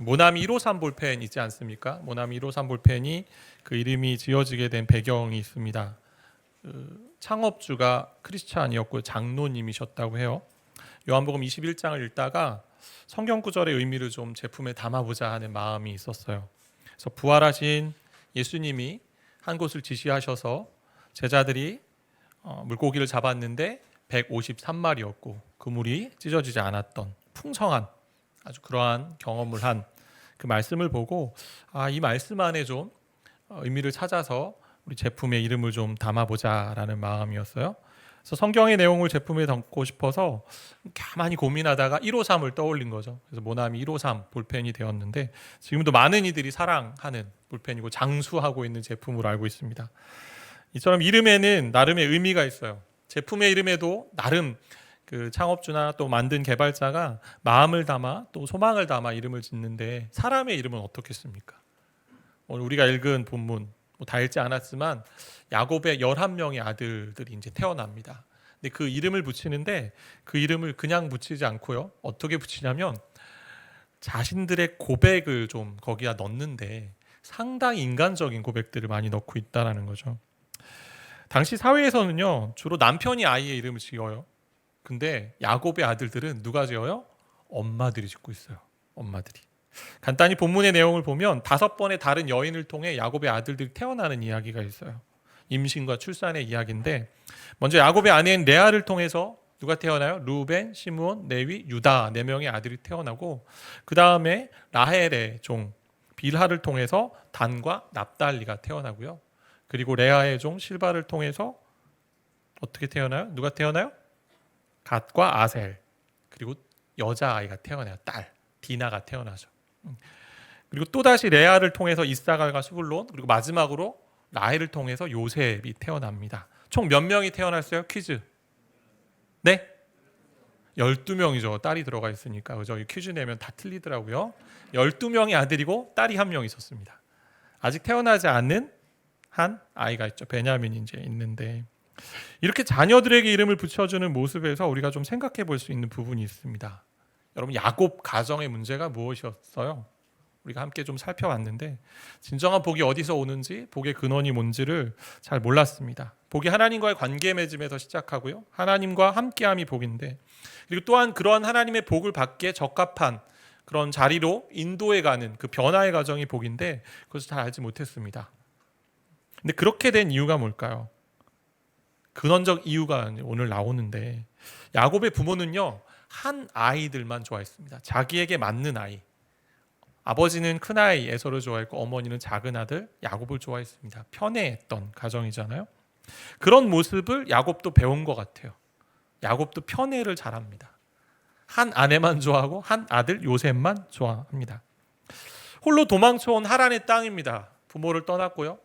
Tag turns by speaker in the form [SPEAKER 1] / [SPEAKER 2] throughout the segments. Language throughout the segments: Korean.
[SPEAKER 1] 모나미 153 볼펜 있지 않습니까? 모나미 153 볼펜이 그 이름이 지어지게 된 배경이 있습니다. 창업주가 크리스찬이었고 장로님이셨다고 해요. 요한복음 21장을 읽다가 성경 구절의 의미를 좀 제품에 담아보자 하는 마음이 있었어요. 그래서 부활하신 예수님이 한 곳을 지시하셔서 제자들이 물고기를 잡았는데 153마리였고 그물이 찢어지지 않았던 풍성한 아주 그러한 경험을 한 그 말씀을 보고 이 말씀 안에 좀 의미를 찾아서 우리 제품의 이름을 좀 담아보자라는 마음이었어요. 그래서 성경의 내용을 제품에 담고 싶어서 가만히 고민하다가 153을 떠올린 거죠. 그래서 모나미 153 볼펜이 되었는데 지금도 많은 이들이 사랑하는 볼펜이고 장수하고 있는 제품으로 알고 있습니다. 이처럼 이름에는 나름의 의미가 있어요. 제품의 이름에도 나름 그 창업주나 또 만든 개발자가 마음을 담아 또 소망을 담아 이름을 짓는데 사람의 이름은 어떻겠습니까? 오늘 우리가 읽은 본문 다 읽지 않았지만 야곱의 11명의 아들들이 이제 태어납니다. 근데 그 이름을 붙이는데 그 이름을 그냥 붙이지 않고요. 어떻게 붙이냐면 자신들의 고백을 좀 거기다 넣는데 상당히 인간적인 고백들을 많이 넣고 있다는 거죠. 당시 사회에서는요. 주로 남편이 아이의 이름을 지어요. 근데 야곱의 아들들은 누가 지어요? 엄마들이 짓고 있어요. 엄마들이. 간단히 본문의 내용을 보면 5번의 다른 여인을 통해 야곱의 아들들이 태어나는 이야기가 있어요. 임신과 출산의 이야기인데 먼저 야곱의 아내인 레아를 통해서 누가 태어나요? 루벤, 시므온, 레위, 유다 4명의 아들이 태어나고 그 다음에 라헬의 종 빌하를 통해서 단과 납달리가 태어나고요. 그리고 레아의 종 실바를 통해서 어떻게 태어나요? 누가 태어나요? 갓과 아셀 그리고 여자아이가 태어나요. 딸 디나가 태어나죠. 그리고 또다시 레아를 통해서 이사갈과 스불론 그리고 마지막으로 라헬을 통해서 요셉이 태어납니다. 총 몇 명이 태어났어요? 퀴즈. 네? 12명이죠. 딸이 들어가 있으니까. 그죠? 퀴즈 내면 다 틀리더라고요. 12명의 아들이고 딸이 1명 있었습니다. 아직 태어나지 않은 한 아이가 있죠. 베냐민이 이제 있는데 이렇게 자녀들에게 이름을 붙여주는 모습에서 우리가 좀 생각해 볼 수 있는 부분이 있습니다. 여러분 야곱 가정의 문제가 무엇이었어요? 우리가 함께 좀 살펴봤는데 진정한 복이 어디서 오는지 복의 근원이 뭔지를 잘 몰랐습니다. 복이 하나님과의 관계 맺음에서 시작하고요. 하나님과 함께함이 복인데 그리고 또한 그러한 하나님의 복을 받기에 적합한 그런 자리로 인도해 가는 그 변화의 과정이 복인데 그것을 잘 알지 못했습니다. 근데 그렇게 된 이유가 뭘까요? 근원적 이유가 오늘 나오는데 야곱의 부모는요 한 아이들만 좋아했습니다. 자기에게 맞는 아이. 아버지는 큰 아이 에서를 좋아했고 어머니는 작은 아들 야곱을 좋아했습니다. 편애했던 가정이잖아요. 그런 모습을 야곱도 배운 것 같아요. 야곱도 편애를 잘합니다. 한 아내만 좋아하고 한 아들 요셉만 좋아합니다. 홀로 도망쳐온 하란의 땅입니다. 부모를 떠났고요.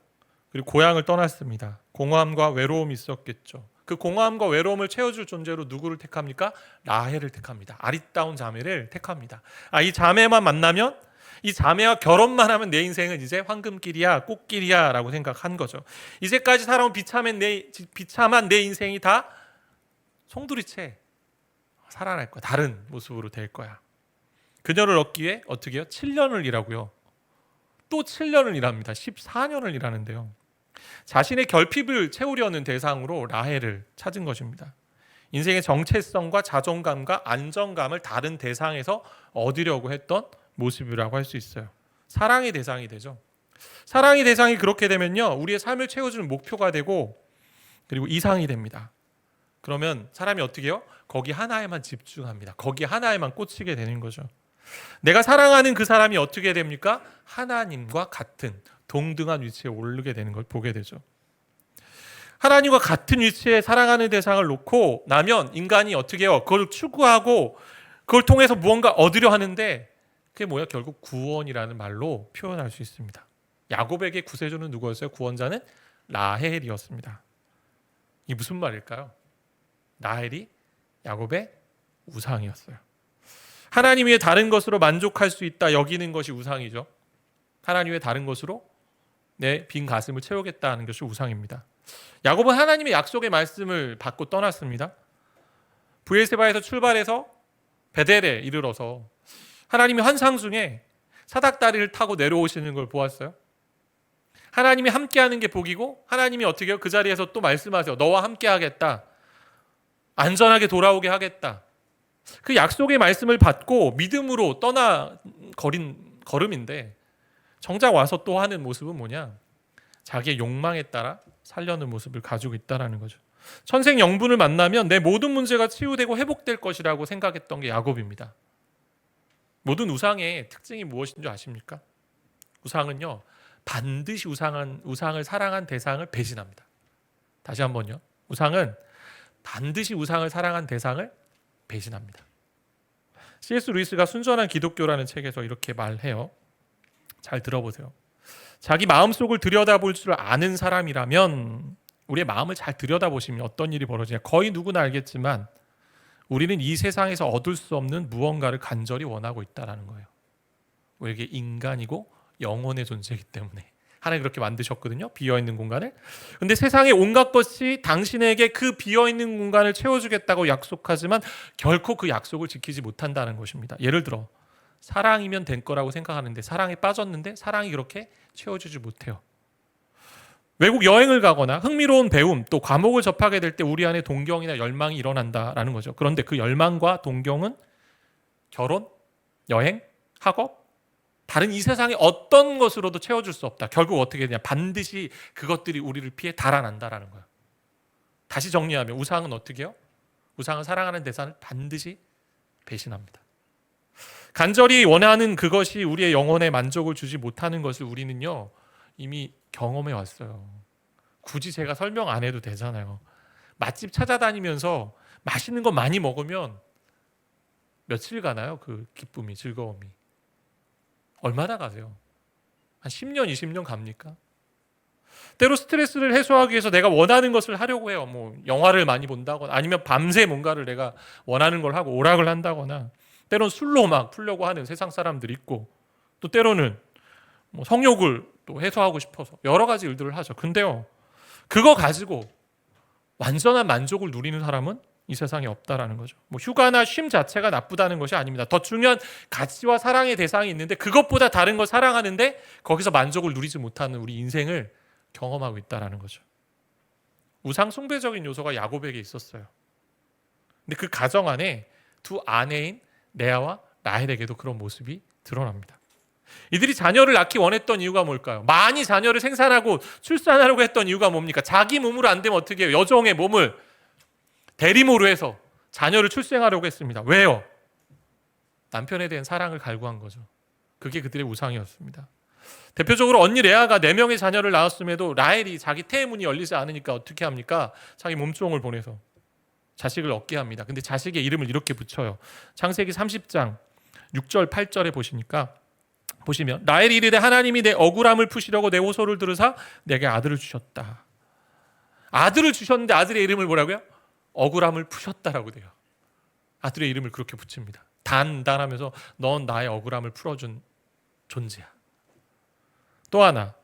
[SPEAKER 1] 그리고 고향을 떠났습니다. 공허함과 외로움이 있었겠죠. 그 공허함과 외로움을 채워줄 존재로 누구를 택합니까? 라헬을 택합니다. 아리따운 자매를 택합니다. 이 자매만 만나면 이 자매와 결혼만 하면 내 인생은 이제 황금길이야 꽃길이야 라고 생각한 거죠. 이제까지 살아온 비참한 내 인생이 다 송두리째 살아날 거야. 다른 모습으로 될 거야. 그녀를 얻기 위해 어떻게 해요? 7년을 일하고요. 또 7년을 일합니다. 14년을 일하는데요. 자신의 결핍을 채우려는 대상으로 라헬을 찾은 것입니다. 인생의 정체성과 자존감과 안정감을 다른 대상에서 얻으려고 했던 모습이라고 할 수 있어요. 사랑의 대상이 되죠. 사랑의 대상이 그렇게 되면요. 우리의 삶을 채워주는 목표가 되고 그리고 이상이 됩니다. 그러면 사람이 어떻게 해요? 거기 하나에만 집중합니다. 거기 하나에만 꽂히게 되는 거죠. 내가 사랑하는 그 사람이 어떻게 됩니까? 하나님과 같은 동등한 위치에 오르게 되는 걸 보게 되죠. 하나님과 같은 위치에 사랑하는 대상을 놓고 나면 인간이 어떻게 해요? 그걸 추구하고 그걸 통해서 무언가 얻으려 하는데 그게 뭐야? 결국 구원이라는 말로 표현할 수 있습니다. 야곱에게 구세주는 누구였어요? 구원자는 라헬이었습니다. 이게 무슨 말일까요? 라헬이 야곱의 우상이었어요. 하나님 외에 다른 것으로 만족할 수 있다 여기는 것이 우상이죠. 하나님 외에 다른 것으로 내 빈 가슴을 채우겠다는 것이 우상입니다. 야곱은 하나님의 약속의 말씀을 받고 떠났습니다. 브엘세바에서 출발해서 베델에 이르러서 하나님의 환상 중에 사닥다리를 타고 내려오시는 걸 보았어요. 하나님이 함께하는 게 복이고 하나님이 어떻게 해요? 그 자리에서 또 말씀하세요. 너와 함께하겠다. 안전하게 돌아오게 하겠다. 그 약속의 말씀을 받고 믿음으로 떠나 걸음인데 정작 와서 또 하는 모습은 뭐냐? 자기의 욕망에 따라 살려는 모습을 가지고 있다는 거죠. 천생연분을 만나면 내 모든 문제가 치유되고 회복될 것이라고 생각했던 게 야곱입니다. 모든 우상의 특징이 무엇인 줄 아십니까? 우상은요, 반드시 우상을 사랑한 대상을 배신합니다. 다시 한번요. 우상은 반드시 우상을 사랑한 대상을 배신합니다. C.S. 루이스가 순전한 기독교라는 책에서 이렇게 말해요. 잘 들어보세요. 자기 마음속을 들여다볼 줄 아는 사람이라면 우리의 마음을 잘 들여다보시면 어떤 일이 벌어지냐. 거의 누구나 알겠지만 우리는 이 세상에서 얻을 수 없는 무언가를 간절히 원하고 있다는 거예요. 왜 이게 인간이고 영혼의 존재이기 때문에. 하나님 그렇게 만드셨거든요. 비어있는 공간을. 근데 세상의 온갖 것이 당신에게 그 비어있는 공간을 채워주겠다고 약속하지만 결코 그 약속을 지키지 못한다는 것입니다. 예를 들어 사랑이면 된 거라고 생각하는데 사랑에 빠졌는데 사랑이 그렇게 채워주지 못해요. 외국 여행을 가거나 흥미로운 배움 또 과목을 접하게 될 때 우리 안에 동경이나 열망이 일어난다라는 거죠. 그런데 그 열망과 동경은 결혼, 여행, 학업 다른 이 세상의 어떤 것으로도 채워줄 수 없다. 결국 어떻게 되냐? 반드시 그것들이 우리를 피해 달아난다라는 거예요. 다시 정리하면 우상은 어떻게 해요? 우상은 사랑하는 대상을 반드시 배신합니다. 간절히 원하는 그것이 우리의 영혼에 만족을 주지 못하는 것을 우리는요 이미 경험해 왔어요. 굳이 제가 설명 안 해도 되잖아요. 맛집 찾아다니면서 맛있는 거 많이 먹으면 며칠 가나요? 그 기쁨이, 즐거움이. 얼마나 가세요? 한 10년, 20년 갑니까? 때로 스트레스를 해소하기 위해서 내가 원하는 것을 하려고 해요. 뭐 영화를 많이 본다거나 아니면 밤새 뭔가를 내가 원하는 걸 하고 오락을 한다거나 때로는 술로 막 풀려고 하는 세상 사람들이 있고 또 때로는 뭐 성욕을 또 해소하고 싶어서 여러 가지 일들을 하죠. 근데요, 그거 가지고 완전한 만족을 누리는 사람은 이 세상에 없다라는 거죠. 뭐 휴가나 쉼 자체가 나쁘다는 것이 아닙니다. 더 중요한 가치와 사랑의 대상이 있는데 그것보다 다른 걸 사랑하는데 거기서 만족을 누리지 못하는 우리 인생을 경험하고 있다라는 거죠. 우상 숭배적인 요소가 야곱에게 있었어요. 근데 그 가정 안에 두 아내인 레아와 라헬에게도 그런 모습이 드러납니다. 이들이 자녀를 낳기 원했던 이유가 뭘까요? 많이 자녀를 생산하고 출산하려고 했던 이유가 뭡니까? 자기 몸으로 안 되면 어떻게 해요? 여종의 몸을 대리모로 해서 자녀를 출생하려고 했습니다. 왜요? 남편에 대한 사랑을 갈구한 거죠. 그게 그들의 우상이었습니다. 대표적으로 언니 레아가 4명의 자녀를 낳았음에도 라헬이 자기 태의 문이 열리지 않으니까 어떻게 합니까? 자기 몸종을 보내서 자식을 얻게 합니다. 근데 자식의 이름을 이렇게 붙여요. 창세기 30장 6절 8절에 보시면 라헬이 이르되 하나님이 내 억울함을 푸시려고 내 호소를 들으사 내게 아들을 주셨다. 아들을 주셨는데 아들의 이름을 뭐라고요? 억울함을 푸셨다라고 돼요. 아들의 이름을 그렇게 붙입니다. 단단하면서 넌 나의 억울함을 풀어준 존재야. 또 하나,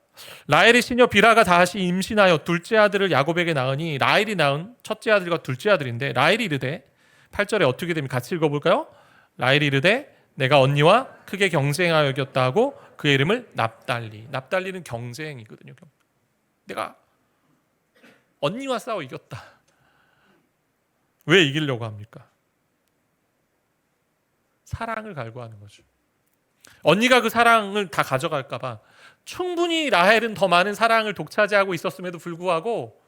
[SPEAKER 1] 라헬의 시녀 비라가 다시 임신하여 둘째 아들을 야곱에게 낳으니 라헬이 낳은 첫째 아들과 둘째 아들인데 라헬이 이르되 8절에 어떻게 되면 같이 읽어볼까요? 라헬이 이르되 내가 언니와 크게 경쟁하여 이겼다 하고 그의 이름을 납달리. 납달리는 경쟁이거든요. 내가 언니와 싸워 이겼다. 왜 이기려고 합니까? 사랑을 갈구하는 거죠. 언니가 그 사랑을 다 가져갈까 봐 충분히 라헬은 더 많은 사랑을 독차지하고 있었음에도 불구하고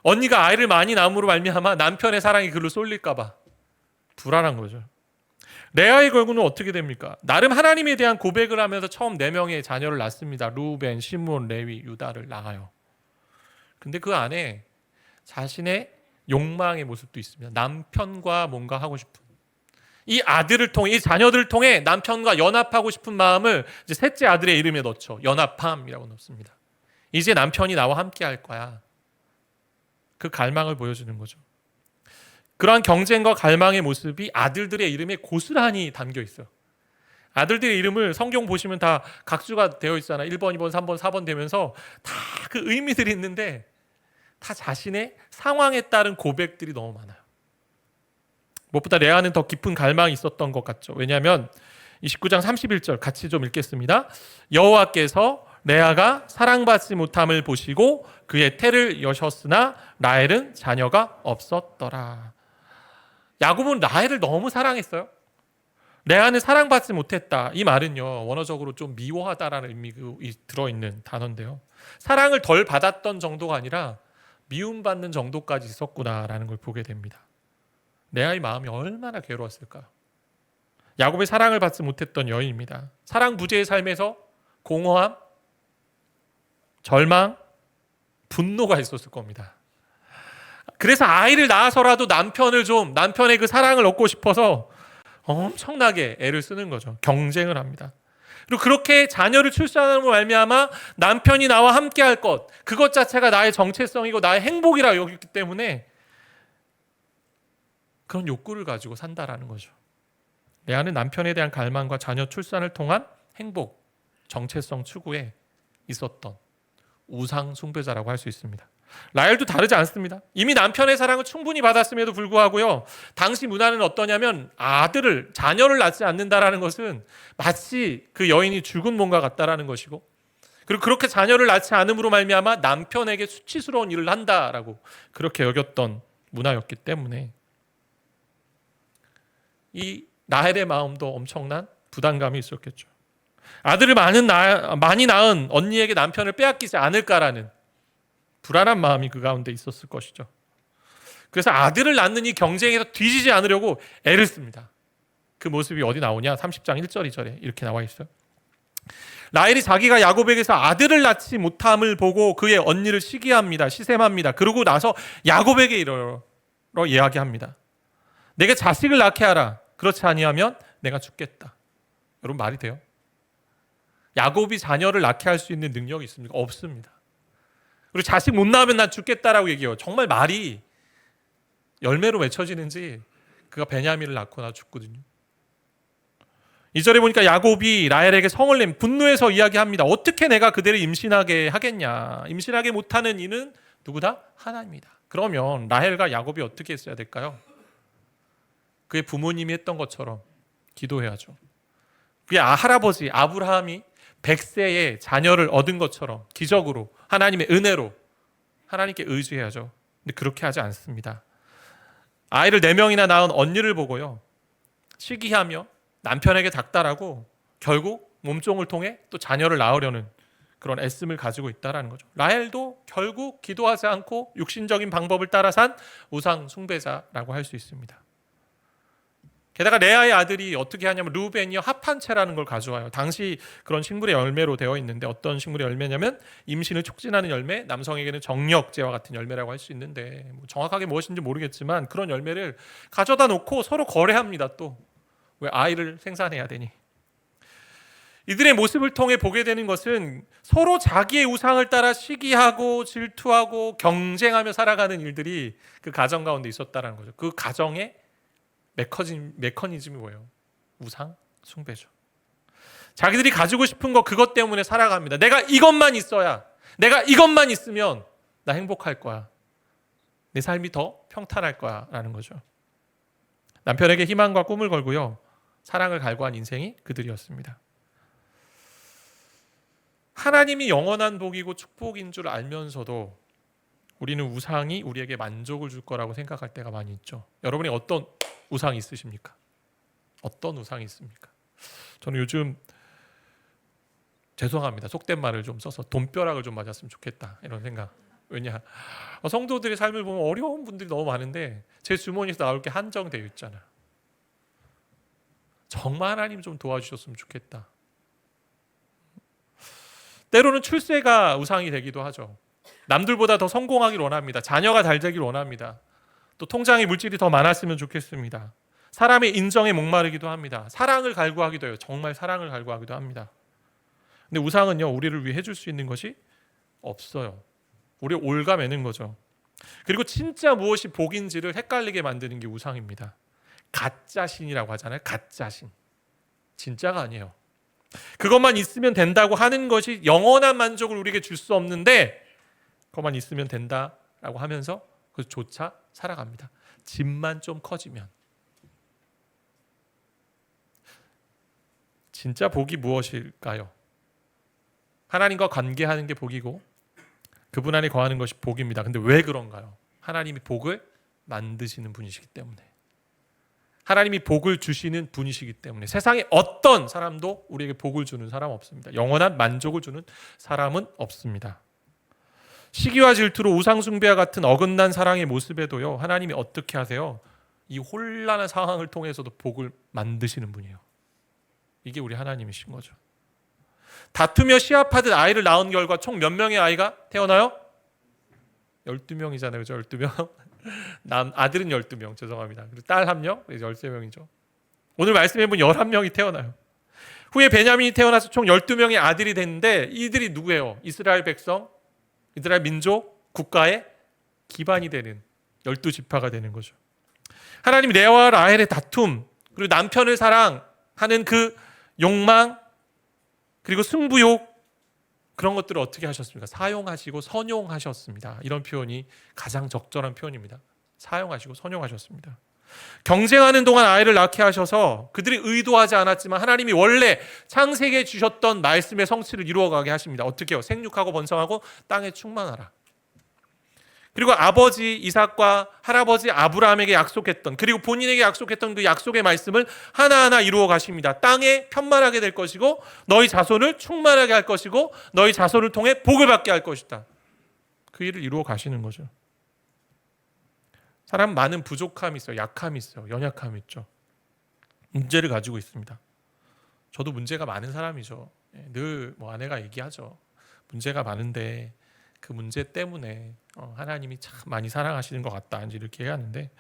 [SPEAKER 1] 언니가 아이를 많이 낳음으로 말미암아 남편의 사랑이 그를 쏠릴까 봐 불안한 거죠. 레아의 결국은 어떻게 됩니까? 나름 하나님에 대한 고백을 하면서 처음 4명의 자녀를 낳습니다. 루벤, 시므온, 레위, 유다를 낳아요. 근데 그 안에 자신의 욕망의 모습도 있습니다. 남편과 뭔가 하고 싶은 이 아들을 통해 이 자녀들을 통해 남편과 연합하고 싶은 마음을 이제 셋째 아들의 이름에 넣죠. 연합함이라고 넣습니다. 이제 남편이 나와 함께 할 거야. 그 갈망을 보여주는 거죠. 그러한 경쟁과 갈망의 모습이 아들들의 이름에 고스란히 담겨 있어요. 아들들의 이름을 성경 보시면 다 각수가 되어 있잖아요. 1번, 2번, 3번, 4번 되면서 다 그 의미들이 있는데 다 자신의 상황에 따른 고백들이 너무 많아요. 무엇보다 레아는 더 깊은 갈망이 있었던 것 같죠. 왜냐하면 29장 31절 같이 좀 읽겠습니다. 여호와께서 레아가 사랑받지 못함을 보시고 그의 태를 여셨으나 라헬은 자녀가 없었더라. 야곱은 라헬을 너무 사랑했어요. 레아는 사랑받지 못했다. 이 말은요, 원어적으로 좀 미워하다라는 의미가 들어있는 단어인데요. 사랑을 덜 받았던 정도가 아니라 미움받는 정도까지 있었구나라는 걸 보게 됩니다. 레아의 마음이 얼마나 괴로웠을까요? 야곱의 사랑을 받지 못했던 여인입니다. 사랑 부재의 삶에서 공허함, 절망, 분노가 있었을 겁니다. 그래서 아이를 낳아서라도 남편의 그 사랑을 얻고 싶어서 엄청나게 애를 쓰는 거죠. 경쟁을 합니다. 그리고 그렇게 자녀를 출산함으로 말미암아 남편이 나와 함께할 것, 그것 자체가 나의 정체성이고 나의 행복이라 여겼기 때문에 그런 욕구를 가지고 산다라는 거죠. 레아는 남편에 대한 갈망과 자녀 출산을 통한 행복, 정체성 추구에 있었던 우상 숭배자라고 할 수 있습니다. 라헬도 다르지 않습니다. 이미 남편의 사랑을 충분히 받았음에도 불구하고요, 당시 문화는 어떠냐면 자녀를 낳지 않는다라는 것은 마치 그 여인이 죽은 몸과 같다라는 것이고, 그리고 그렇게 자녀를 낳지 않음으로 말미암아 남편에게 수치스러운 일을 한다라고 그렇게 여겼던 문화였기 때문에 이 라헬의 마음도 엄청난 부담감이 있었겠죠. 아들을 많이 낳은 언니에게 남편을 빼앗기지 않을까라는 불안한 마음이 그 가운데 있었을 것이죠. 그래서 아들을 낳는 이 경쟁에서 뒤지지 않으려고 애를 씁니다. 그 모습이 어디 나오냐? 30장 1절 2절에 이렇게 나와 있어요. 라헬이 자기가 야곱에게서 아들을 낳지 못함을 보고 그의 언니를 시샘합니다. 그러고 나서 야곱에게 이러러 이야기합니다. 내게 자식을 낳게 하라. 그렇지 아니하면 내가 죽겠다. 여러분, 말이 돼요? 야곱이 자녀를 낳게 할 수 있는 능력이 있습니까? 없습니다. 그리고 자식 못 낳으면 난 죽겠다라고 얘기해요. 정말 말이 열매로 맺혀지는지 그가 베냐민을 낳고 죽거든요. 2절에 보니까 야곱이 라헬에게 성을 낸 분노해서 이야기합니다. 어떻게 내가 그대를 임신하게 하겠냐. 임신하게 못하는 이는 누구다? 하나님이다. 그러면 라헬과 야곱이 어떻게 했어야 될까요? 그의 부모님이 했던 것처럼 기도해야죠. 그의 할아버지 아브라함이 100세에 자녀를 얻은 것처럼 기적으로 하나님의 은혜로 하나님께 의지해야죠. 근데 그렇게 하지 않습니다. 아이를 4명이나 낳은 언니를 보고요, 시기하며 남편에게 닥달하고 결국 몸종을 통해 또 자녀를 낳으려는 그런 애씀을 가지고 있다는 거죠. 라헬도 결국 기도하지 않고 육신적인 방법을 따라 산 우상 숭배자라고 할 수 있습니다. 게다가 레아의 아들이 어떻게 하냐면 르우벤이 합한채라는 걸 가져와요. 당시 그런 식물의 열매로 되어 있는데 어떤 식물의 열매냐면 임신을 촉진하는 열매, 남성에게는 정력제와 같은 열매라고 할 수 있는데 정확하게 무엇인지 모르겠지만 그런 열매를 가져다 놓고 서로 거래합니다. 또 왜? 아이를 생산해야 되니. 이들의 모습을 통해 보게 되는 것은 서로 자기의 우상을 따라 시기하고 질투하고 경쟁하며 살아가는 일들이 그 가정 가운데 있었다는 거죠. 그 가정의 메커니즘이 뭐예요? 우상 숭배죠. 자기들이 가지고 싶은 거 그것 때문에 살아갑니다. 내가 이것만 있으면 나 행복할 거야. 내 삶이 더 평탄할 거야 라는 거죠. 남편에게 희망과 꿈을 걸고요, 사랑을 갈구한 인생이 그들이었습니다. 하나님이 영원한 복이고 축복인 줄 알면서도 우리는 우상이 우리에게 만족을 줄 거라고 생각할 때가 많이 있죠. 여러분이 어떤 우상이 있으십니까? 어떤 우상이 있습니까? 저는 요즘 죄송합니다. 속된 말을 좀 써서 돈벼락을 좀 맞았으면 좋겠다 이런 생각. 왜냐? 성도들의 삶을 보면 어려운 분들이 너무 많은데 제 주머니에서 나올 게 한정되어 있잖아. 정말 하나님 좀 도와주셨으면 좋겠다. 때로는 출세가 우상이 되기도 하죠. 남들보다 더 성공하길 원합니다. 자녀가 잘 되길 원합니다. 또 통장에 물질이 더 많았으면 좋겠습니다. 사람의 인정에 목마르기도 합니다. 사랑을 갈구하기도 해요. 정말 사랑을 갈구하기도 합니다. 근데 우상은요, 우리를 위해 해줄 수 있는 것이 없어요. 우리를 올가매는 거죠. 그리고 진짜 무엇이 복인지를 헷갈리게 만드는 게 우상입니다. 가짜신이라고 하잖아요. 가짜신. 진짜가 아니에요. 그것만 있으면 된다고 하는 것이 영원한 만족을 우리에게 줄 수 없는데 그것만 있으면 된다라고 하면서 그조차 살아갑니다. 집만 좀 커지면. 진짜 복이 무엇일까요? 하나님과 관계하는 게 복이고 그분 안에 거하는 것이 복입니다. 근데 왜 그런가요? 하나님이 복을 만드시는 분이시기 때문에, 하나님이 복을 주시는 분이시기 때문에. 세상에 어떤 사람도 우리에게 복을 주는 사람 없습니다. 영원한 만족을 주는 사람은 없습니다. 시기와 질투로 우상숭배와 같은 어긋난 사랑의 모습에도요, 하나님이 어떻게 하세요? 이 혼란한 상황을 통해서도 복을 만드시는 분이에요. 이게 우리 하나님이신 거죠. 다투며 시합하듯 아이를 낳은 결과 총 몇 명의 아이가 태어나요? 12명이잖아요. 그죠? 12명. 아들은 12명. 죄송합니다. 그리고 딸 1명. 13명이죠. 오늘 말씀해본 11명이 태어나요. 후에 베냐민이 태어나서 총 12명의 아들이 됐는데 이들이 누구예요? 이스라엘 백성, 이스라엘 민족, 국가의 기반이 되는 12지파가 되는 거죠. 하나님이 레아와 라헬의 다툼, 그리고 남편을 사랑하는 그 욕망, 그리고 승부욕, 그런 것들을 어떻게 하셨습니까? 사용하시고 선용하셨습니다. 이런 표현이 가장 적절한 표현입니다. 사용하시고 선용하셨습니다. 경쟁하는 동안 아이를 낳게 하셔서 그들이 의도하지 않았지만 하나님이 원래 창세기에 주셨던 말씀의 성취를 이루어가게 하십니다. 어떻게 해요? 생육하고 번성하고 땅에 충만하라. 그리고 아버지 이삭과 할아버지 아브라함에게 약속했던, 그리고 본인에게 약속했던 그 약속의 말씀을 하나하나 이루어 가십니다. 땅에 편만하게 될 것이고 너희 자손을 충만하게 할 것이고 너희 자손을 통해 복을 받게 할 것이다. 그 일을 이루어 가시는 거죠. 사람 많은 부족함이 있어요. 약함이 있어요. 연약함이 있죠. 문제를 가지고 있습니다. 저도 문제가 많은 사람이죠. 늘 아내가 얘기하죠. 문제가 많은데 그 문제 때문에 하나님이 참 많이 사랑하시는 것 같다 이렇게 하는데,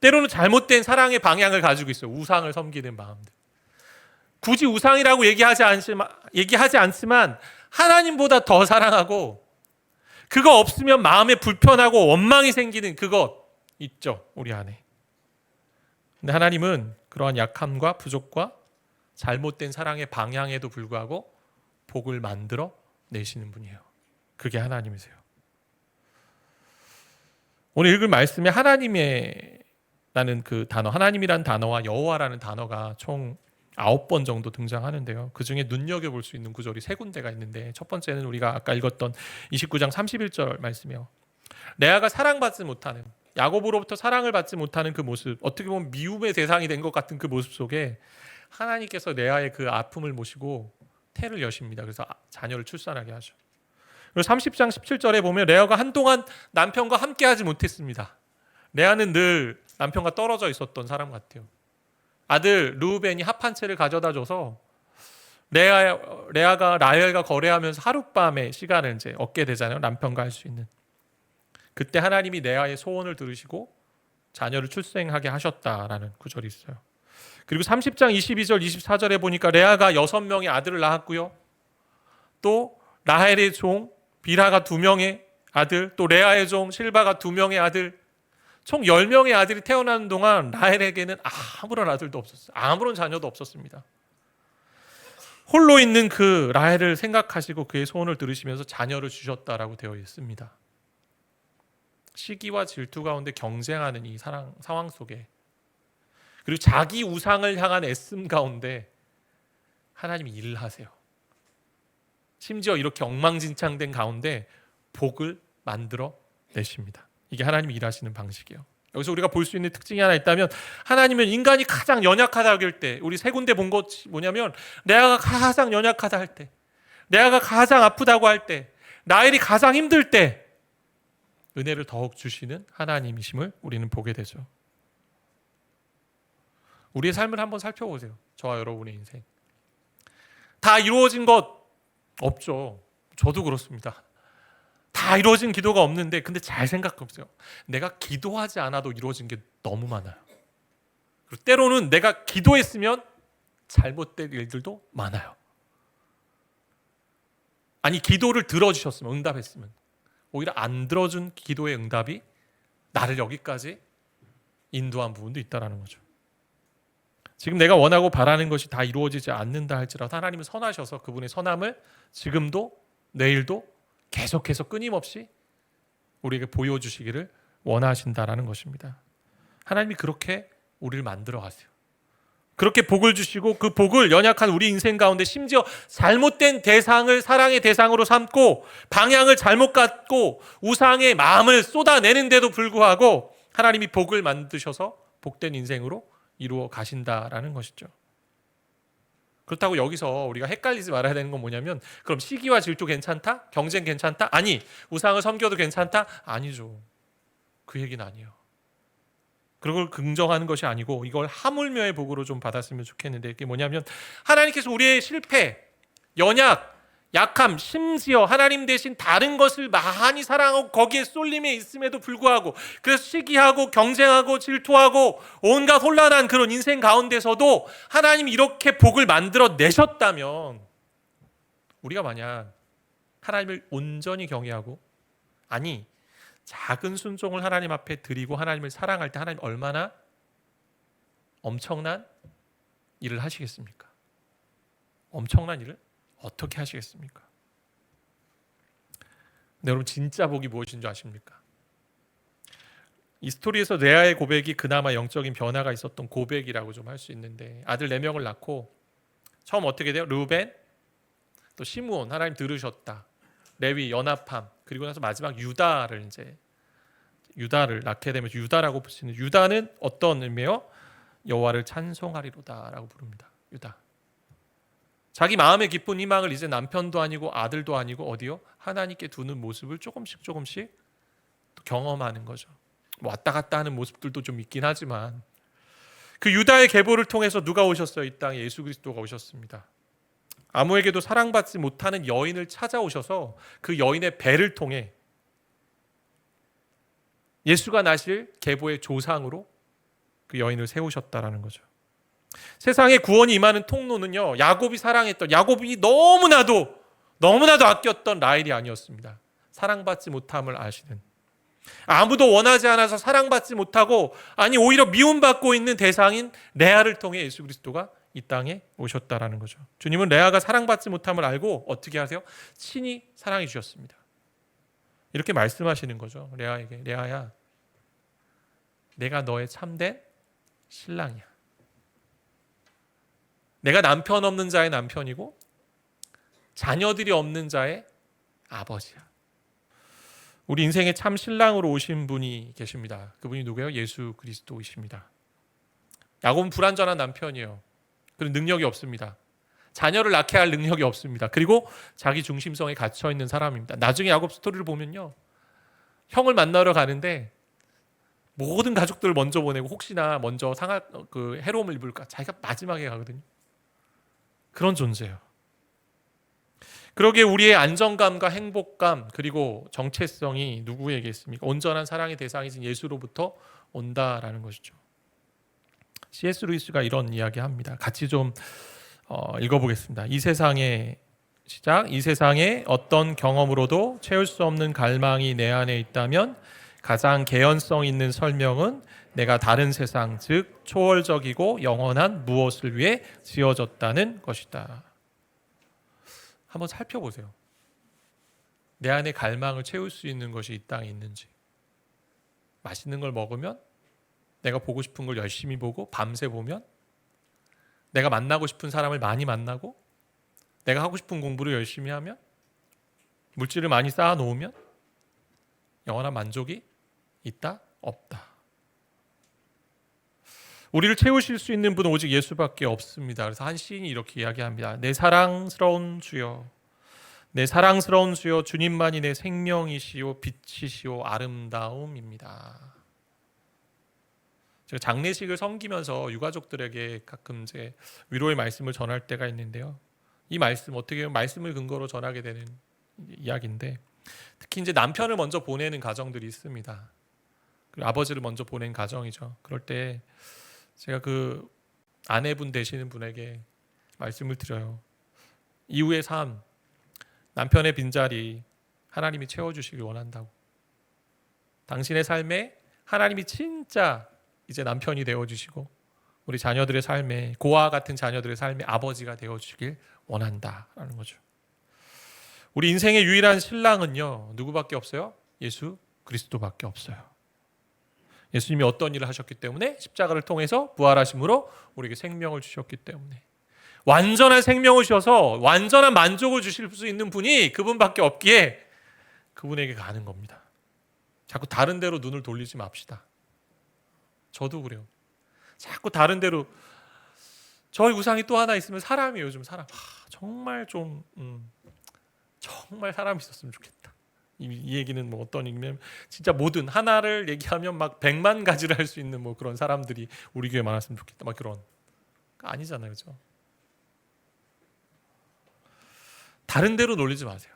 [SPEAKER 1] 때로는 잘못된 사랑의 방향을 가지고 있어요. 우상을 섬기는 마음들. 굳이 우상이라고 얘기하지 않지만 하나님보다 더 사랑하고, 그거 없으면 마음에 불편하고 원망이 생기는 그것 있죠, 우리 안에. 근데 하나님은 그러한 약함과 부족과 잘못된 사랑의 방향에도 불구하고 복을 만들어 내시는 분이에요. 그게 하나님이세요. 오늘 읽을 말씀에 하나님이라는 그 단어, 하나님이라는 단어와 여호와라는 단어가 총 9번 정도 등장하는데요. 그 중에 눈여겨볼 수 있는 구절이 3군데가 있는데, 첫 번째는 우리가 아까 읽었던 29장 31절 말씀이요. 레아가 사랑받지 못하는, 야곱으로부터 사랑을 받지 못하는 그 모습, 어떻게 보면 미움의 대상이 된 것 같은 그 모습 속에 하나님께서 레아의 그 아픔을 모시고 태를 여십니다. 그래서 자녀를 출산하게 하죠. 그리고 30장 17절에 보면 레아가 한동안 남편과 함께하지 못했습니다. 레아는 늘 남편과 떨어져 있었던 사람 같아요. 아들 르우벤이 합 한 채를 가져다 줘서 레아가 라헬과 거래하면서 하룻밤의 시간을 이제 얻게 되잖아요. 남편과 할 수 있는. 그때 하나님이 레아의 소원을 들으시고 자녀를 출생하게 하셨다라는 구절이 있어요. 그리고 30장 22절 24절에 보니까 레아가 6명의 아들을 낳았고요. 또 라헬의 종 빌하가 2명의 아들, 또 레아의 종 실바가 2명의 아들, 총 10명의 아들이 태어나는 동안 라헬에게는 아무런 아들도 없었어요. 아무런 자녀도 없었습니다. 홀로 있는 그 라헬을 생각하시고 그의 소원을 들으시면서 자녀를 주셨다라고 되어 있습니다. 시기와 질투 가운데 경쟁하는 이 상황 속에, 그리고 자기 우상을 향한 애씀 가운데 하나님이 일을 하세요. 심지어 이렇게 엉망진창된 가운데 복을 만들어 내십니다. 이게 하나님이 일하시는 방식이에요. 여기서 우리가 볼 수 있는 특징이 하나 있다면, 하나님은 인간이 가장 연약하다고 할 때, 우리 3군데 본 것이 뭐냐면, 레아가 가장 연약하다 할 때, 레아가 가장 아프다고 할 때, 라헬이 가장 힘들 때 은혜를 더욱 주시는 하나님이심을 우리는 보게 되죠. 우리의 삶을 한번 살펴보세요. 저와 여러분의 인생. 다 이루어진 것 없죠. 저도 그렇습니다. 다 이루어진 기도가 없는데, 근데 잘 생각해보세요. 내가 기도하지 않아도 이루어진 게 너무 많아요. 그리고 때로는 내가 기도했으면 잘못된 일들도 많아요. 아니, 기도를 들어주셨으면, 응답했으면, 오히려 안 들어준 기도의 응답이 나를 여기까지 인도한 부분도 있다는 거죠. 지금 내가 원하고 바라는 것이 다 이루어지지 않는다 할지라도 하나님은 선하셔서 그분의 선함을 지금도 내일도 계속해서 끊임없이 우리에게 보여주시기를 원하신다라는 것입니다. 하나님이 그렇게 우리를 만들어 가세요. 그렇게 복을 주시고 그 복을 연약한 우리 인생 가운데 심지어 잘못된 대상을 사랑의 대상으로 삼고 방향을 잘못 갖고 우상의 마음을 쏟아내는데도 불구하고 하나님이 복을 만드셔서 복된 인생으로 이루어 가신다라는 것이죠. 그렇다고 여기서 우리가 헷갈리지 말아야 되는 건 뭐냐면 그럼 시기와 질투 괜찮다? 경쟁 괜찮다? 아니. 우상을 섬겨도 괜찮다? 아니죠. 그 얘기는 아니에요. 그걸 긍정하는 것이 아니고 이걸 하물며의 복으로 좀 받았으면 좋겠는데 이게 뭐냐면 하나님께서 우리의 실패, 연약, 약함, 심지어 하나님 대신 다른 것을 많이 사랑하고 거기에 쏠림에 있음에도 불구하고 그래서 시기하고 경쟁하고 질투하고 온갖 혼란한 그런 인생 가운데서도 하나님이 이렇게 복을 만들어 내셨다면 우리가 만약 하나님을 온전히 경외하고 아니 작은 순종을 하나님 앞에 드리고 하나님을 사랑할 때 하나님 얼마나 엄청난 일을 하시겠습니까? 엄청난 일을 어떻게 하시겠습니까? 근데 여러분 진짜 복이 무엇인 줄 아십니까? 이 스토리에서 레아의 고백이 그나마 영적인 변화가 있었던 고백이라고 좀 할 수 있는데 아들 4명을 낳고 처음 어떻게 돼요? 르우벤, 또 시므온 하나님 들으셨다. 레위 연합함 그리고 나서 마지막 유다를 낳게 되면서 유다라고 부르시는 유다는 어떤 의미예요? 여호와를 찬송하리로다라고 부릅니다. 유다. 자기 마음의 기쁜 희망을 이제 남편도 아니고 아들도 아니고 어디요? 하나님께 두는 모습을 조금씩 경험하는 거죠. 뭐 왔다 갔다 하는 모습들도 좀 있긴 하지만 그 유다의 계보를 통해서 누가 오셨어요? 이 땅에 예수 그리스도가 오셨습니다. 아무에게도 사랑받지 못하는 여인을 찾아오셔서 그 여인의 배를 통해 예수가 나실 계보의 조상으로 그 여인을 세우셨다라는 거죠. 세상에 구원이 임하는 통로는요, 야곱이 사랑했던, 야곱이 너무나도 아꼈던 라헬이 아니었습니다. 사랑받지 못함을 아시는, 아무도 원하지 않아서 사랑받지 못하고 아니 오히려 미움받고 있는 대상인 레아를 통해 예수 그리스도가 이 땅에 오셨다라는 거죠. 주님은 레아가 사랑받지 못함을 알고 어떻게 하세요? 친히 사랑해 주셨습니다. 이렇게 말씀하시는 거죠. 레아에게, 레아야, 내가 너의 참된 신랑이야. 내가 남편 없는 자의 남편이고 자녀들이 없는 자의 아버지야. 우리 인생의 참 신랑으로 오신 분이 계십니다. 그분이 누구예요? 예수 그리스도이십니다. 야곱은 불완전한 남편이에요. 그런 능력이 없습니다. 자녀를 낳게 할 능력이 없습니다. 그리고 자기 중심성에 갇혀 있는 사람입니다. 나중에 야곱 스토리를 보면요, 형을 만나러 가는데 모든 가족들을 먼저 보내고 혹시나 먼저 해로움을 입을까 자기가 마지막에 가거든요. 그런 존재예요. 그러기에 우리의 안정감과 행복감 그리고 정체성이 누구에게 있습니까? 온전한 사랑의 대상이신 예수로부터 온다라는 것이죠. C.S. 루이스가 이런 이야기합니다. 같이 좀 읽어보겠습니다. 이 세상에 어떤 경험으로도 채울 수 없는 갈망이 내 안에 있다면 가장 개연성 있는 설명은 내가 다른 세상, 즉 초월적이고 영원한 무엇을 위해 지어졌다는 것이다. 한번 살펴보세요. 내 안에 갈망을 채울 수 있는 것이 이 땅에 있는지. 맛있는 걸 먹으면, 내가 보고 싶은 걸 열심히 보고 밤새 보면, 내가 만나고 싶은 사람을 많이 만나고, 내가 하고 싶은 공부를 열심히 하면, 물질을 많이 쌓아 놓으면 영원한 만족이 있다? 없다. 우리를 채우실 수 있는 분은 오직 예수밖에 없습니다. 그래서 한 시인이 이렇게 이야기합니다. 내 사랑스러운 주여, 내 사랑스러운 주여, 주님만이 내 생명이시오, 빛이시오, 아름다움입니다. 제가 장례식을 섬기면서 유가족들에게 가끔 이제 위로의 말씀을 전할 때가 있는데요. 이 말씀, 어떻게 보면 말씀을 근거로 전하게 되는 이야기인데, 특히 이제 남편을 먼저 보내는 가정들이 있습니다. 그리고 아버지를 먼저 보낸 가정이죠. 그럴 때 제가 그 아내분 되시는 분에게 말씀을 드려요. 이후의 삶, 남편의 빈자리 하나님이 채워주시길 원한다고. 당신의 삶에 하나님이 진짜 이제 남편이 되어주시고 우리 자녀들의 삶에, 고아와 같은 자녀들의 삶에 아버지가 되어주시길 원한다라는 거죠. 우리 인생의 유일한 신랑은요, 누구밖에 없어요? 예수 그리스도밖에 없어요. 예수님이 어떤 일을 하셨기 때문에 십자가를 통해서 부활하심으로 우리에게 생명을 주셨기 때문에 완전한 생명을 주셔서 완전한 만족을 주실 수 있는 분이 그분밖에 없기에 그분에게 가는 겁니다. 자꾸 다른 데로 눈을 돌리지 맙시다. 저도 그래요. 자꾸 다른 데로. 저희 우상이 또 하나 있으면 사람이에요. 요즘 사람. 정말 좀 정말 사람이 있었으면 좋겠다. 이 얘기는 뭐 어떤 얘기냐면 진짜 모든 하나를 얘기하면 막 100만 가지를 할 수 있는 뭐 그런 사람들이 우리 교회에 많았으면 좋겠다. 막 그런. 아니잖아요. 그죠? 다른 데로 놀리지 마세요.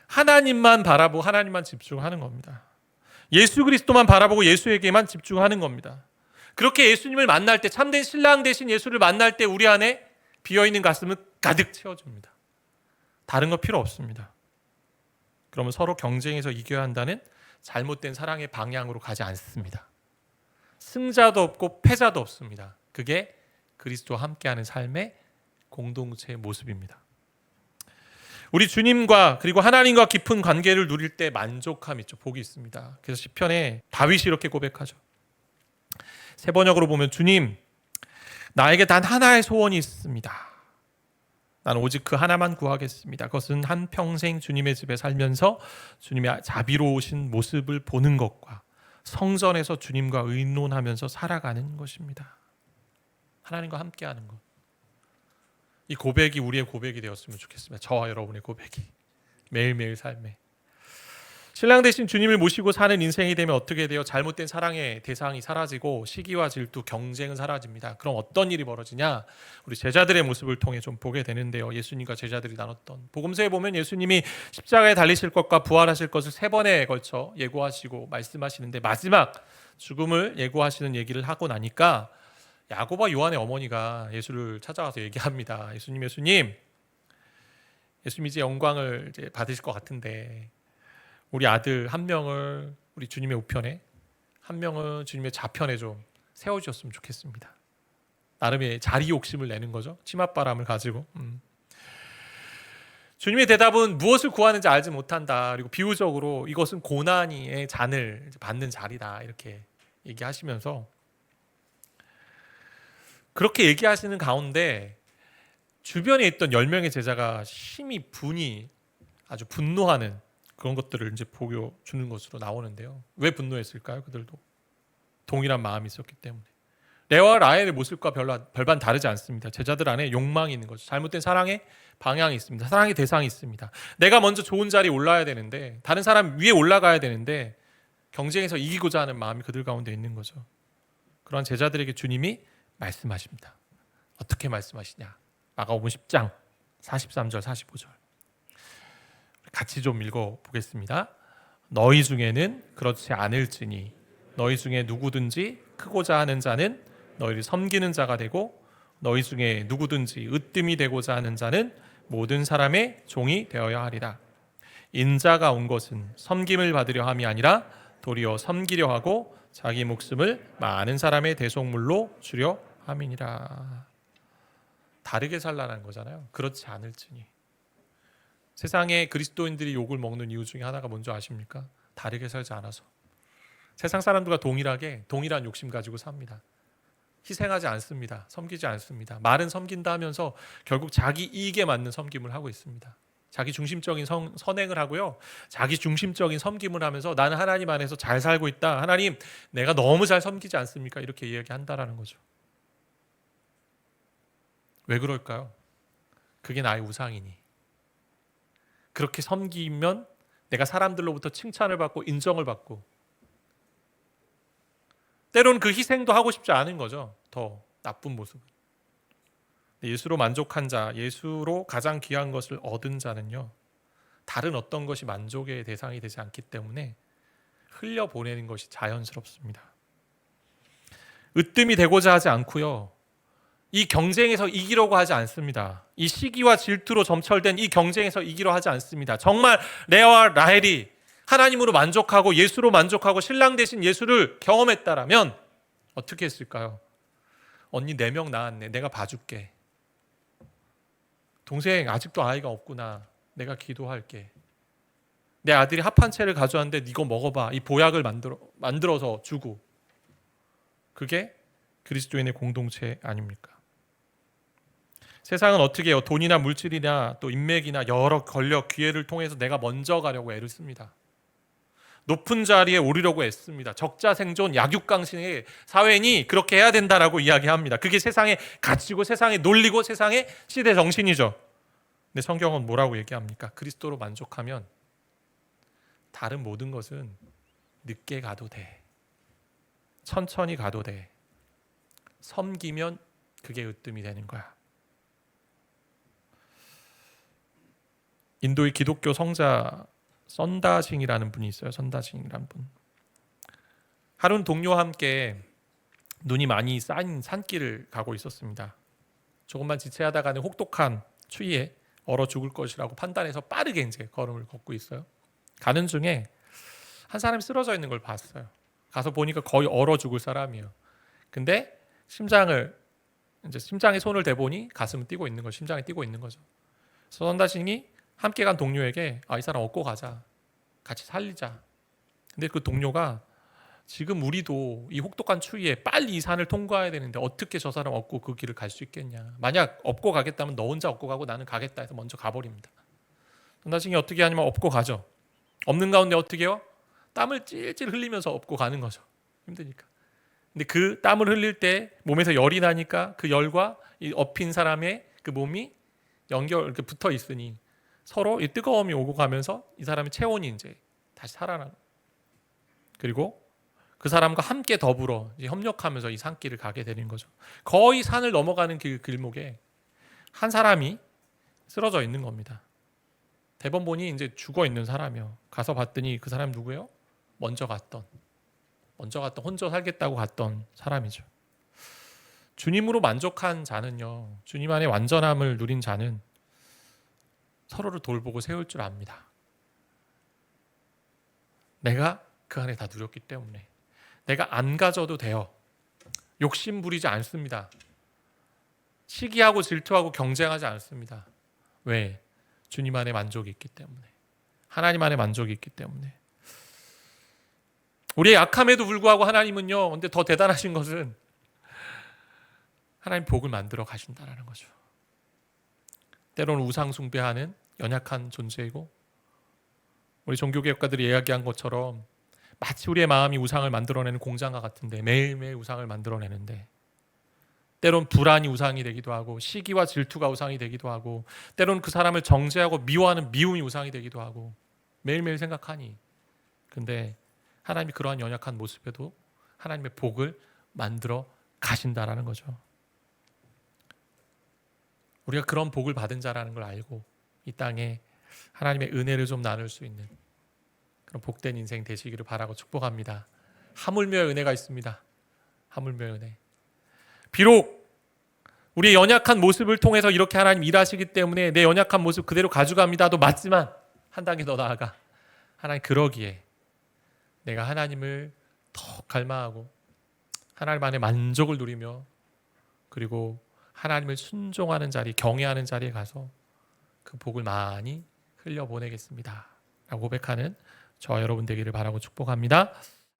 [SPEAKER 1] 하나님만 바라보고 하나님만 집중하는 겁니다. 예수 그리스도만 바라보고 예수에게만 집중하는 겁니다. 그렇게 예수님을 만날 때, 참된 신랑 되신 예수를 만날 때 우리 안에 비어있는 가슴은 가득 채워집니다. 다른 거 필요 없습니다. 그러면 서로 경쟁해서 이겨야 한다는 잘못된 사랑의 방향으로 가지 않습니다. 승자도 없고 패자도 없습니다. 그게 그리스도와 함께하는 삶의 공동체의 모습입니다. 우리 주님과 그리고 하나님과 깊은 관계를 누릴 때 만족함 있죠. 복이 있습니다. 그래서 시편에 다윗이 이렇게 고백하죠. 새 번역으로 보면 주님, 나에게 단 하나의 소원이 있습니다. 나는 오직 그 하나만 구하겠습니다. 그것은 한평생 주님의 집에 살면서 주님의 자비로우신 모습을 보는 것과 성전에서 주님과 의논하면서 살아가는 것입니다. 하나님과 함께하는 것. 이 고백이 우리의 고백이 되었으면 좋겠습니다. 저와 여러분의 고백이. 매일매일 삶에. 신랑 되신 주님을 모시고 사는 인생이 되면 어떻게 돼요? 잘못된 사랑의 대상이 사라지고 시기와 질투, 경쟁은 사라집니다. 그럼 어떤 일이 벌어지냐? 우리 제자들의 모습을 통해 좀 보게 되는데요. 예수님과 제자들이 나눴던 복음서에 보면 예수님이 십자가에 달리실 것과 부활하실 것을 3번에 걸쳐 예고하시고 말씀하시는데 마지막 죽음을 예고하시는 얘기를 하고 나니까 야고보와 요한의 어머니가 예수를 찾아가서 얘기합니다. 예수님, 예수님이 이제 영광을 이제 받으실 것 같은데 우리 아들 한 명을 우리 주님의 우편에, 한 명은 주님의 좌편에 좀 세워주셨으면 좋겠습니다. 나름의 자리 욕심을 내는 거죠. 치맛바람을 가지고. 주님의 대답은 무엇을 구하는지 알지 못한다. 그리고 비유적으로 이것은 고난의 잔을 받는 자리다. 이렇게 얘기하시면서 그렇게 얘기하시는 가운데 주변에 있던 10명의 제자가 심히 아주 분노하는 그런 것들을 이제 보여주는 것으로 나오는데요. 왜 분노했을까요? 그들도 동일한 마음이 있었기 때문에. 레와 라헬의 모습과 별반 다르지 않습니다. 제자들 안에 욕망이 있는 거죠. 잘못된 사랑의 방향이 있습니다. 사랑의 대상이 있습니다. 내가 먼저 좋은 자리에 올라야 되는데, 다른 사람 위에 올라가야 되는데 경쟁에서 이기고자 하는 마음이 그들 가운데 있는 거죠. 그런 제자들에게 주님이 말씀하십니다. 어떻게 말씀하시냐? 마가복음 10장 43절 45절 같이 좀 읽어보겠습니다. 너희 중에는 그렇지 않을지니 너희 중에 누구든지 크고자 하는 자는 너희를 섬기는 자가 되고 너희 중에 누구든지 으뜸이 되고자 하는 자는 모든 사람의 종이 되어야 하리라. 인자가 온 것은 섬김을 받으려 함이 아니라 도리어 섬기려 하고 자기 목숨을 많은 사람의 대속물로 주려 함이니라. 다르게 살라는 거잖아요. 그렇지 않을지니. 세상에 그리스도인들이 욕을 먹는 이유 중에 하나가 뭔지 아십니까? 다르게 살지 않아서. 세상 사람들과 동일한 욕심 가지고 삽니다. 희생하지 않습니다. 섬기지 않습니다. 말은 섬긴다 하면서 결국 자기 이익에 맞는 섬김을 하고 있습니다. 자기 중심적인 선행을 하고요. 자기 중심적인 섬김을 하면서 나는 하나님 안에서 잘 살고 있다. 하나님, 내가 너무 잘 섬기지 않습니까? 이렇게 이야기한다라는 거죠. 왜 그럴까요? 그게 나의 우상이니. 그렇게 섬기면 내가 사람들로부터 칭찬을 받고 인정을 받고 때로는 그 희생도 하고 싶지 않은 거죠. 더 나쁜 모습은. 예수로 만족한 자, 예수로 가장 귀한 것을 얻은 자는요. 다른 어떤 것이 만족의 대상이 되지 않기 때문에 흘려보내는 것이 자연스럽습니다. 으뜸이 되고자 하지 않고요. 이 경쟁에서 이기려고 하지 않습니다. 이 시기와 질투로 점철된 이 경쟁에서 이기려 하지 않습니다. 정말 레아와 라헬이 하나님으로 만족하고 예수로 만족하고 신랑 되신 예수를 경험했다라면 어떻게 했을까요? 언니 4명 낳았네. 내가 봐줄게. 동생 아직도 아이가 없구나. 내가 기도할게. 내 아들이 합한채를 가져왔는데 이거 먹어봐. 이 보약을 만들어서 주고. 그게 그리스도인의 공동체 아닙니까? 세상은 어떻게 해요? 돈이나 물질이나 또 인맥이나 여러 권력, 기회를 통해서 내가 먼저 가려고 애를 씁니다. 높은 자리에 오르려고 애씁니다. 적자생존, 약육강식의 사회니 그렇게 해야 된다라고 이야기합니다. 그게 세상의 가치고 세상의 논리고 세상의 시대 정신이죠. 근데 성경은 뭐라고 얘기합니까? 그리스도로 만족하면 다른 모든 것은 늦게 가도 돼. 천천히 가도 돼. 섬기면 그게 으뜸이 되는 거야. 인도의 기독교 성자 선다싱이라는 분이 있어요. 선다싱이라는 분. 하룬 동료와 함께 눈이 많이 쌓인 산길을 가고 있었습니다. 조금만 지체하다가는 혹독한 추위에 얼어 죽을 것이라고 판단해서 빠르게 이제 걸음을 걷고 있어요. 가는 중에 한 사람이 쓰러져 있는 걸 봤어요. 가서 보니까 거의 얼어 죽을 사람이에요. 근데 심장에 손을 대보니 가슴은 뛰고 있는 거죠. 심장이 뛰고 있는 거죠. 그래서 선다싱이 함께 간 동료에게 이 사람 업고 가자. 같이 살리자. 근데 그 동료가 지금 우리도 이 혹독한 추위에 빨리 이 산을 통과해야 되는데 어떻게 저 사람 업고 그 길을 갈 수 있겠냐. 만약 업고 가겠다면 너 혼자 업고 가고 나는 가겠다 해서 먼저 가버립니다. 선다싱이 어떻게 하냐면 업고 가죠. 없는 가운데 어떻게 해요? 땀을 찔찔 흘리면서 업고 가는 거죠. 힘드니까. 근데 그 땀을 흘릴 때 몸에서 열이 나니까 그 열과 이 업힌 사람의 그 몸이 이렇게 붙어 있으니 서로 이 뜨거움이 오고 가면서 이 사람의 체온이 이제 다시 살아나고, 그리고 그 사람과 함께 더불어 협력하면서 이 산길을 가게 되는 거죠. 거의 산을 넘어가는 길목에 한 사람이 쓰러져 있는 겁니다. 대번 보니 이제 죽어 있는 사람이요. 가서 봤더니 그 사람 누구예요? 먼저 갔던 혼자 살겠다고 갔던 사람이죠. 주님으로 만족한 자는요, 주님 안에 완전함을 누린 자는 서로를 돌보고 세울 줄 압니다. 내가 그 안에 다 누렸기 때문에 내가 안 가져도 돼요. 욕심 부리지 않습니다. 시기하고 질투하고 경쟁하지 않습니다. 왜? 주님 안에 만족이 있기 때문에, 하나님 안에 만족이 있기 때문에. 우리의 약함에도 불구하고 하나님은요, 근데 더 대단하신 것은 하나님 복을 만들어 가신다라는 거죠. 때로는 우상 숭배하는 연약한 존재이고, 우리 종교개혁가들이 이야기한 것처럼 마치 우리의 마음이 우상을 만들어내는 공장과 같은데 매일매일 우상을 만들어내는데, 때론 불안이 우상이 되기도 하고 시기와 질투가 우상이 되기도 하고 때론 그 사람을 정죄하고 미워하는 미움이 우상이 되기도 하고 매일매일 생각하니, 근데 하나님이 그러한 연약한 모습에도 하나님의 복을 만들어 가신다라는 거죠. 우리가 그런 복을 받은 자라는 걸 알고 이 땅에 하나님의 은혜를 좀 나눌 수 있는 그런 복된 인생 되시기를 바라고 축복합니다. 하물며 은혜가 있습니다. 하물며 은혜. 비록 우리의 연약한 모습을 통해서 이렇게 하나님 일하시기 때문에 내 연약한 모습 그대로 가져갑니다도 맞지만, 한 단계 더 나아가 하나님 그러기에 내가 하나님을 더 갈망하고 하나님 안에 만족을 누리며, 그리고 하나님을 순종하는 자리, 경외하는 자리에 가서 그 복을 많이 흘려보내겠습니다 라고 고백하는 저와 여러분 되기를 바라고 축복합니다.